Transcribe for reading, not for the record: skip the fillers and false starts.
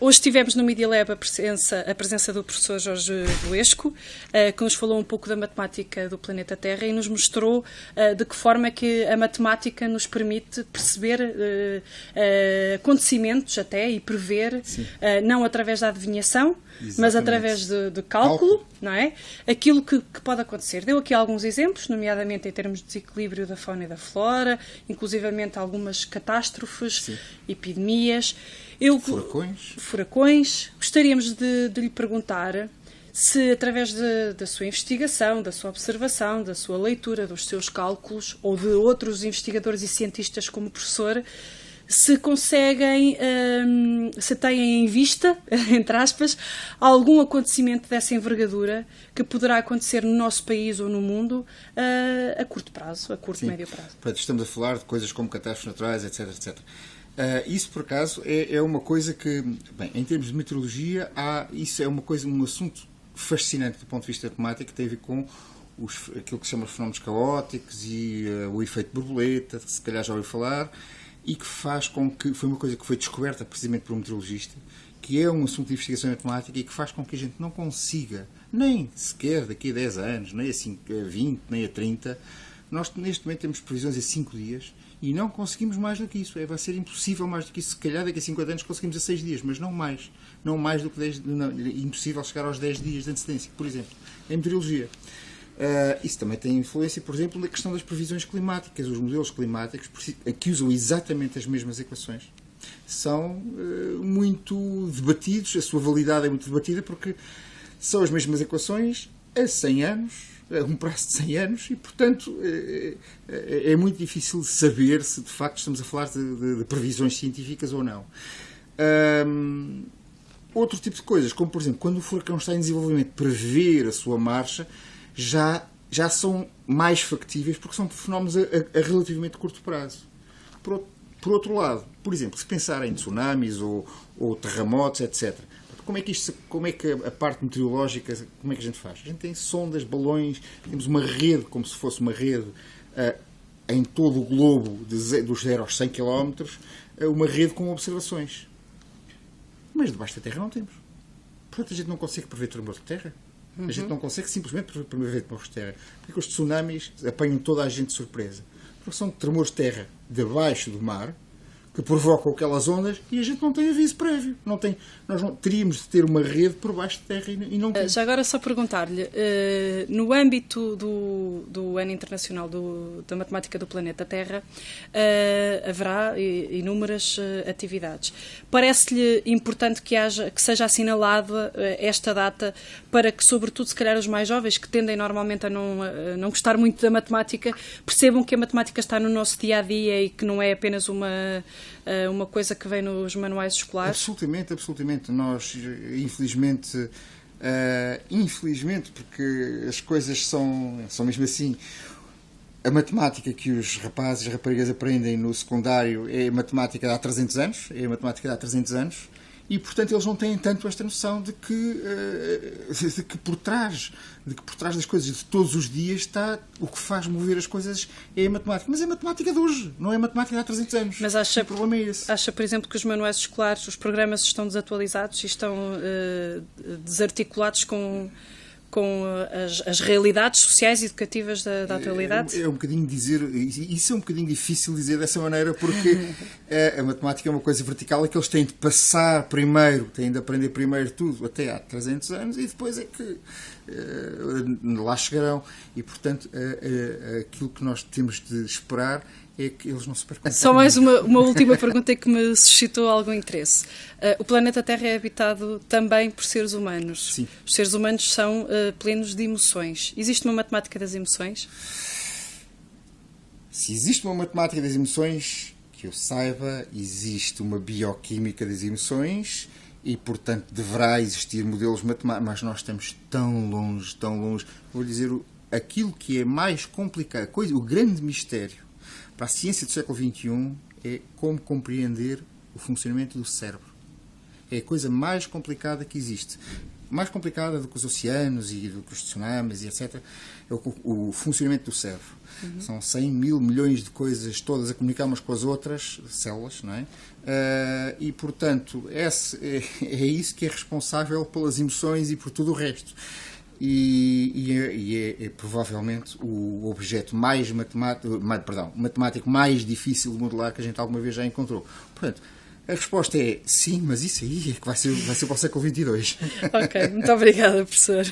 Hoje tivemos no Media Lab a presença do professor Jorge Buesco, que nos falou um pouco da matemática do planeta Terra e nos mostrou de que forma é que a matemática nos permite perceber acontecimentos até e prever, não através da adivinhação, exatamente, mas através de cálculo, não é? Aquilo que pode acontecer. Deu aqui alguns exemplos, nomeadamente em termos de desequilíbrio da fauna e da flora, inclusivamente algumas catástrofes, sim, epidemias. Furacões. Gostaríamos de lhe perguntar se, através da sua investigação, da sua observação, da sua leitura, dos seus cálculos, ou de outros investigadores e cientistas como o professor, se conseguem, se têm em vista, entre aspas, algum acontecimento dessa envergadura que poderá acontecer no nosso país ou no mundo a curto prazo, a curto e médio prazo. Portanto, estamos a falar de coisas como catástrofes naturais, etc, etc. Isso, por acaso, é uma coisa que, bem, em termos de meteorologia, isso é um assunto fascinante do ponto de vista matemático, que tem a ver com aquilo que se chama de fenómenos caóticos e o efeito borboleta, que se calhar já ouviu falar, e que faz com que, foi uma coisa que foi descoberta precisamente por um meteorologista, que é um assunto de investigação matemática e que faz com que a gente não consiga, nem sequer daqui a 10 anos, nem a 20, nem a 30, nós neste momento temos previsões a 5 dias, e não conseguimos mais do que isso. Vai ser impossível mais do que isso. Se calhar daqui a 50 anos conseguimos a 6 dias, mas não mais. Não mais do que 10 dias. É impossível chegar aos 10 dias de antecedência, por exemplo. Em meteorologia. Isso também tem influência, por exemplo, na questão das previsões climáticas. Os modelos climáticos, que usam exatamente as mesmas equações, são muito debatidos. A sua validade é muito debatida porque são as mesmas equações a 100 anos, um prazo de 100 anos, e, portanto, é muito difícil saber se, de facto, estamos a falar de previsões científicas ou não. Outro tipo de coisas, como, por exemplo, quando o furacão está em desenvolvimento, prever a sua marcha, já são mais factíveis, porque são fenómenos a relativamente curto prazo. Por outro lado, por exemplo, se pensar em tsunamis ou terremotos, etc., como é que a parte meteorológica, como é que a gente faz? A gente tem sondas, balões, temos uma rede, como se fosse uma rede em todo o globo, dos 0 aos 100 km, uma rede com observações. Mas debaixo da Terra não temos. Portanto, a gente não consegue prever tremores de terra. A gente não consegue simplesmente prever tremores de terra. Porque os tsunamis apanham toda a gente de surpresa. Porque são tremores de terra debaixo do mar, que provocam aquelas ondas, e a gente não tem aviso prévio. Nós teríamos de ter uma rede por baixo de terra e não temos. Já agora só perguntar-lhe, no âmbito do Ano Internacional da Matemática do Planeta Terra, haverá inúmeras atividades. Parece-lhe importante que seja assinalada esta data para que, sobretudo, se calhar os mais jovens, que tendem normalmente a não gostar muito da matemática, percebam que a matemática está no nosso dia-a-dia e que não é apenas uma coisa que vem nos manuais escolares? Absolutamente, absolutamente. Nós, infelizmente, porque as coisas são mesmo assim, a matemática que os rapazes e raparigas aprendem no secundário é a matemática de há 300 anos, e, portanto, eles não têm tanto esta noção de que por trás das coisas de todos os dias está o que faz mover as coisas é a matemática. Mas é a matemática de hoje, não é a matemática de há 300 anos. Mas o problema é esse. Acha, por exemplo, que os manuais escolares, os programas estão desatualizados e estão desarticulados com as realidades sociais e educativas da atualidade? É um bocadinho dizer, isso é um bocadinho difícil dizer dessa maneira, porque a matemática é uma coisa vertical, é que eles têm de passar primeiro, têm de aprender primeiro tudo até há 300 anos e depois é que lá chegarão. E, portanto, aquilo que nós temos de esperar é que eles não se percam. Só mais uma última pergunta que me suscitou algum interesse. O planeta Terra é habitado também por seres humanos. Sim. Os seres humanos são plenos de emoções. Existe uma matemática das emoções? Se existe uma matemática das emoções, que eu saiba, existe uma bioquímica das emoções e, portanto, deverá existir modelos matemáticos, mas nós estamos tão longe. Vou dizer, aquilo que é mais complicado, o grande mistério para a ciência do século XXI é como compreender o funcionamento do cérebro. É a coisa mais complicada que existe. mais complicada do que os oceanos e do que os tsunamis e etc. É o funcionamento do cérebro. São 100 mil milhões de coisas todas a comunicar umas com as outras, células, não é? E, portanto, é isso que é responsável pelas emoções e por tudo o resto. É provavelmente o objeto matemático mais difícil de modelar que a gente alguma vez já encontrou. Portanto, a resposta é sim, mas isso aí é que vai ser para o século XXII. Ok, muito obrigada, professor.